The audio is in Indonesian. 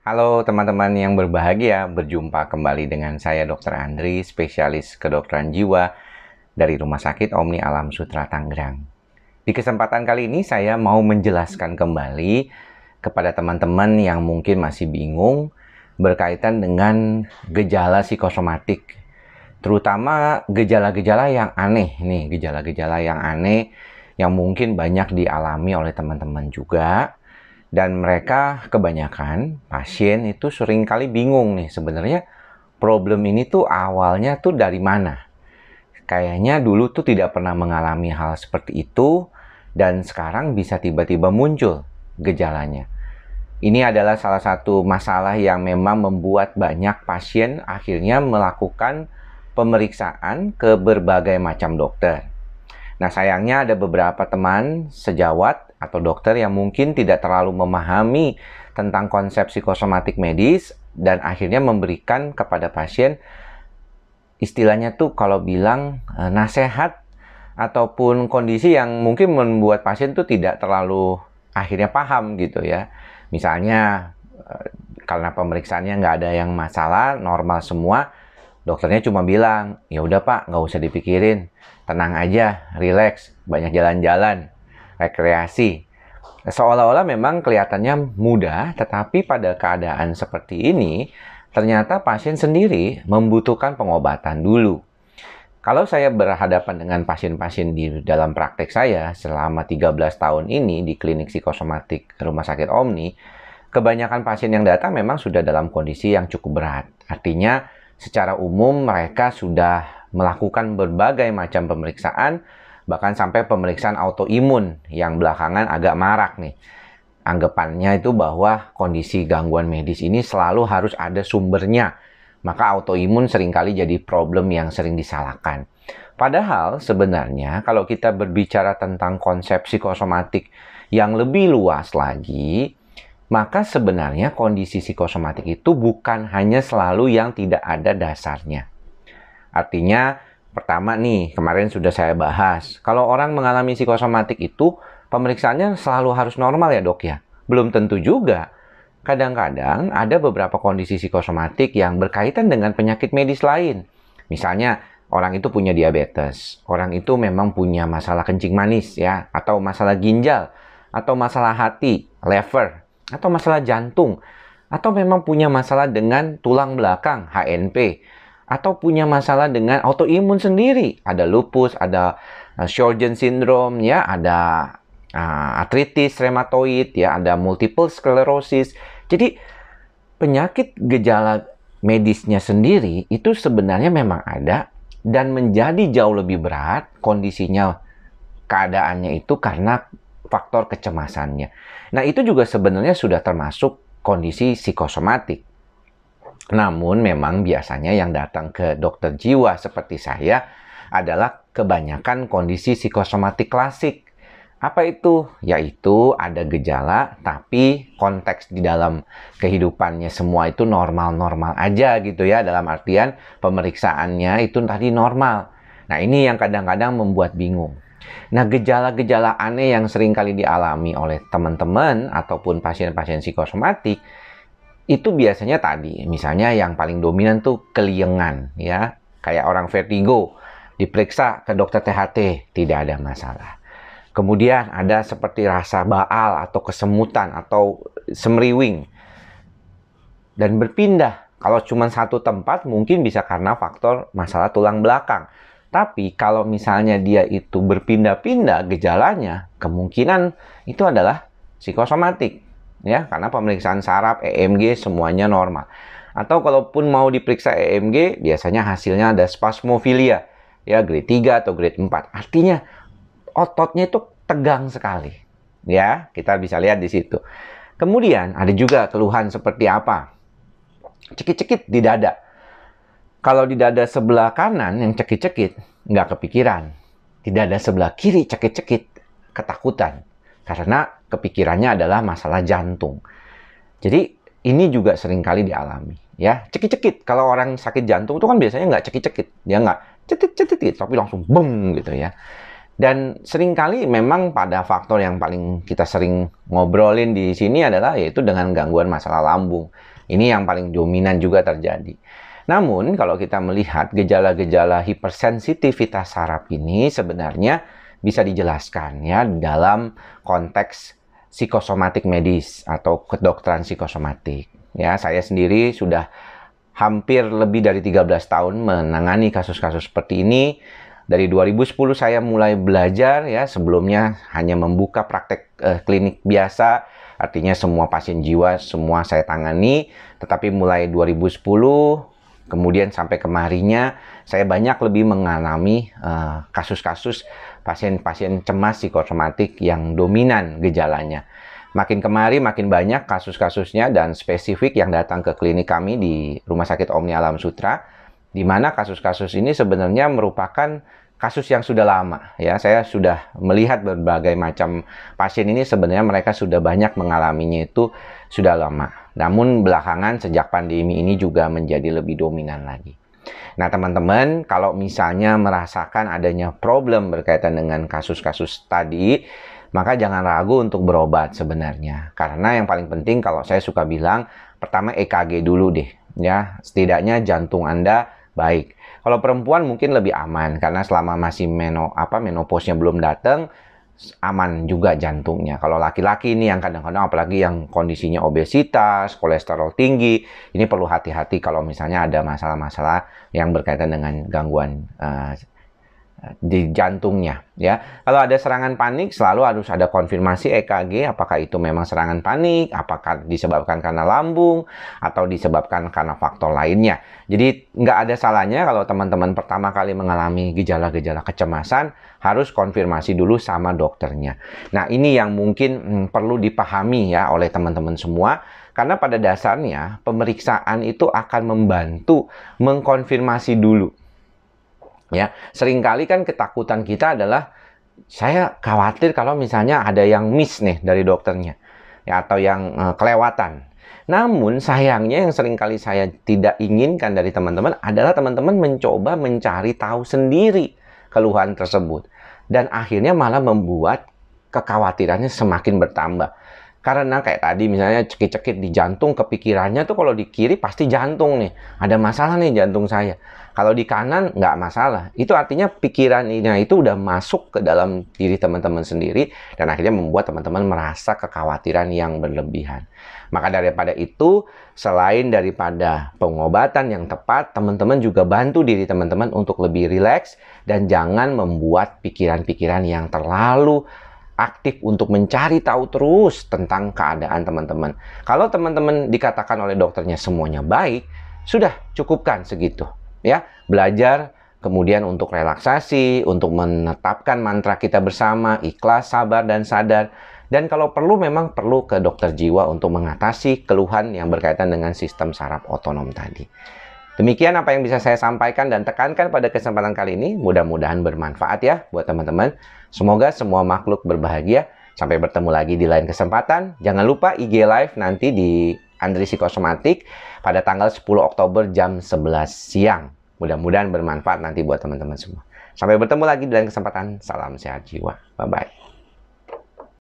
Halo teman-teman yang berbahagia, berjumpa kembali dengan saya Dr. Andri, spesialis kedokteran jiwa dari Rumah Sakit Omni Alam Sutra Tangerang. Di kesempatan kali ini saya mau menjelaskan kembali kepada teman-teman yang mungkin masih bingung berkaitan dengan gejala psikosomatik. Terutama gejala-gejala yang aneh nih, gejala-gejala yang aneh yang mungkin banyak dialami oleh teman-teman juga. Dan mereka kebanyakan pasien itu sering kali bingung nih sebenarnya problem ini tuh awalnya tuh dari mana. Kayaknya dulu tuh tidak pernah mengalami hal seperti itu dan sekarang bisa tiba-tiba muncul gejalanya. Ini adalah salah satu masalah yang memang membuat banyak pasien akhirnya melakukan pemeriksaan ke berbagai macam dokter. Nah, sayangnya ada beberapa teman sejawat atau dokter yang mungkin tidak terlalu memahami tentang konsep psikosomatik medis dan akhirnya memberikan kepada pasien istilahnya tuh kalau bilang nasihat ataupun kondisi yang mungkin membuat pasien tuh tidak terlalu akhirnya paham gitu ya. Misalnya karena pemeriksaannya nggak ada yang masalah, normal semua, dokternya cuma bilang, ya udah Pak, nggak usah dipikirin, tenang aja, relax, banyak jalan-jalan, rekreasi. Seolah-olah memang kelihatannya mudah, tetapi pada keadaan seperti ini, ternyata pasien sendiri membutuhkan pengobatan dulu. Kalau saya berhadapan dengan pasien-pasien di dalam praktek saya selama 13 tahun ini di klinik psikosomatik Rumah Sakit Omni, kebanyakan pasien yang datang memang sudah dalam kondisi yang cukup berat. Artinya, secara umum mereka sudah melakukan berbagai macam pemeriksaan, bahkan sampai pemeriksaan autoimun yang belakangan agak marak nih. Anggapannya itu bahwa kondisi gangguan medis ini selalu harus ada sumbernya. Maka autoimun seringkali jadi problem yang sering disalahkan. Padahal sebenarnya kalau kita berbicara tentang konsep psikosomatik yang lebih luas lagi, maka sebenarnya kondisi psikosomatik itu bukan hanya selalu yang tidak ada dasarnya. Artinya, pertama nih, kemarin sudah saya bahas, kalau orang mengalami psikosomatik itu, pemeriksaannya selalu harus normal ya dok ya? Belum tentu juga. Kadang-kadang ada beberapa kondisi psikosomatik yang berkaitan dengan penyakit medis lain. Misalnya, orang itu punya diabetes, orang itu memang punya masalah kencing manis ya, atau masalah ginjal, atau masalah hati, liver, atau masalah jantung, atau memang punya masalah dengan tulang belakang, HNP, atau punya masalah dengan autoimun sendiri, ada lupus, ada Sjögren syndrome, ya, ada artritis rheumatoid, ya, ada multiple sclerosis. Jadi penyakit gejala medisnya sendiri itu sebenarnya memang ada dan menjadi jauh lebih berat kondisinya, keadaannya itu karena faktor kecemasannya. Nah, itu juga sebenarnya sudah termasuk kondisi psikosomatik. Namun, memang biasanya yang datang ke dokter jiwa seperti saya adalah kebanyakan kondisi psikosomatik klasik. Apa itu? Yaitu ada gejala, tapi konteks di dalam kehidupannya semua itu normal-normal aja gitu ya. Dalam artian pemeriksaannya itu tadi normal. Nah, ini yang kadang-kadang membuat bingung. Nah, gejala-gejala aneh yang sering kali dialami oleh teman-teman ataupun pasien-pasien psikosomatik itu biasanya tadi, misalnya yang paling dominan tuh keliengan ya, kayak orang vertigo, diperiksa ke dokter THT, tidak ada masalah. Kemudian ada seperti rasa baal atau kesemutan atau semriwing dan berpindah. Kalau cuma satu tempat mungkin bisa karena faktor masalah tulang belakang. Tapi kalau misalnya dia itu berpindah-pindah gejalanya, kemungkinan itu adalah psikosomatik. Ya, karena pemeriksaan saraf, EMG semuanya normal. Atau kalaupun mau diperiksa EMG, biasanya hasilnya ada spasmofilia. Ya, grade 3 atau grade 4. Artinya ototnya itu tegang sekali. Ya, kita bisa lihat di situ. Kemudian ada juga keluhan seperti apa? Cekit-cekit di dada. Kalau di dada sebelah kanan yang cekit-cekit, nggak kepikiran. Di dada sebelah kiri cekit-cekit, ketakutan. Karena kepikirannya adalah masalah jantung. Jadi ini juga seringkali dialami. Ya, cekit-cekit. Kalau orang sakit jantung itu kan biasanya nggak cekit-cekit. Dia nggak cetit-cetit, tapi langsung beng gitu ya. Dan seringkali memang pada faktor yang paling kita sering ngobrolin di sini adalah yaitu dengan gangguan masalah lambung. Ini yang paling dominan juga terjadi. Namun, kalau kita melihat gejala-gejala hipersensitivitas saraf ini sebenarnya bisa dijelaskan ya dalam konteks psikosomatik medis atau kedokteran psikosomatik. Ya, saya sendiri sudah hampir lebih dari 13 tahun menangani kasus-kasus seperti ini. Dari 2010 saya mulai belajar ya, sebelumnya hanya membuka praktek klinik biasa, artinya semua pasien jiwa semua saya tangani, tetapi mulai 2010 kemudian sampai kemarinnya saya banyak lebih mengalami kasus-kasus pasien-pasien cemas psikosomatik yang dominan gejalanya. Makin kemari makin banyak kasus-kasusnya dan spesifik yang datang ke klinik kami di Rumah Sakit Omni Alam Sutra, di mana kasus-kasus ini sebenarnya merupakan kasus yang sudah lama ya. Saya sudah melihat berbagai macam pasien ini sebenarnya mereka sudah banyak mengalaminya itu sudah lama. Namun belakangan sejak pandemi ini juga menjadi lebih dominan lagi. Nah, teman-teman, kalau misalnya merasakan adanya problem berkaitan dengan kasus-kasus tadi, maka jangan ragu untuk berobat sebenarnya. Karena yang paling penting kalau saya suka bilang, pertama EKG dulu deh ya. Setidaknya jantung Anda baik. Kalau perempuan mungkin lebih aman karena selama masih menopausnya belum datang, aman juga jantungnya. Kalau laki-laki ini yang kadang-kadang apalagi yang kondisinya obesitas, kolesterol tinggi, ini perlu hati-hati kalau misalnya ada masalah-masalah yang berkaitan dengan gangguan di jantungnya ya. Kalau ada serangan panik selalu harus ada konfirmasi EKG apakah itu memang serangan panik, apakah disebabkan karena lambung atau disebabkan karena faktor lainnya. Jadi nggak ada salahnya kalau teman-teman pertama kali mengalami gejala-gejala kecemasan harus konfirmasi dulu sama dokternya. Nah, ini yang mungkin perlu dipahami ya oleh teman-teman semua. Karena pada dasarnya pemeriksaan itu akan membantu mengkonfirmasi dulu. Ya, seringkali kan ketakutan kita adalah saya khawatir kalau misalnya ada yang miss nih dari dokternya ya, atau yang kelewatan. Namun sayangnya yang seringkali saya tidak inginkan dari teman-teman adalah teman-teman mencoba mencari tahu sendiri keluhan tersebut dan akhirnya malah membuat kekhawatirannya semakin bertambah. Karena kayak tadi misalnya cekit-cekit di jantung, kepikirannya tuh kalau di kiri pasti jantung nih. Ada masalah nih jantung saya. Kalau di kanan nggak masalah. Itu artinya pikirannya itu udah masuk ke dalam diri teman-teman sendiri. Dan akhirnya membuat teman-teman merasa kekhawatiran yang berlebihan. Maka daripada itu, selain daripada pengobatan yang tepat, teman-teman juga bantu diri teman-teman untuk lebih rileks. Dan jangan membuat pikiran-pikiran yang terlalu aktif untuk mencari tahu terus tentang keadaan teman-teman. Kalau teman-teman dikatakan oleh dokternya semuanya baik, sudah cukupkan segitu. Ya, belajar kemudian untuk relaksasi, untuk menetapkan mantra kita bersama, ikhlas, sabar, dan sadar. Dan kalau perlu memang perlu ke dokter jiwa untuk mengatasi keluhan yang berkaitan dengan sistem saraf otonom tadi. Demikian apa yang bisa saya sampaikan dan tekankan pada kesempatan kali ini. Mudah-mudahan bermanfaat ya buat teman-teman. Semoga semua makhluk berbahagia. Sampai bertemu lagi di lain kesempatan. Jangan lupa IG Live nanti di Andri Psikosomatik pada tanggal 10 Oktober jam 11 siang. Mudah-mudahan bermanfaat nanti buat teman-teman semua. Sampai bertemu lagi di lain kesempatan. Salam sehat jiwa. Bye-bye.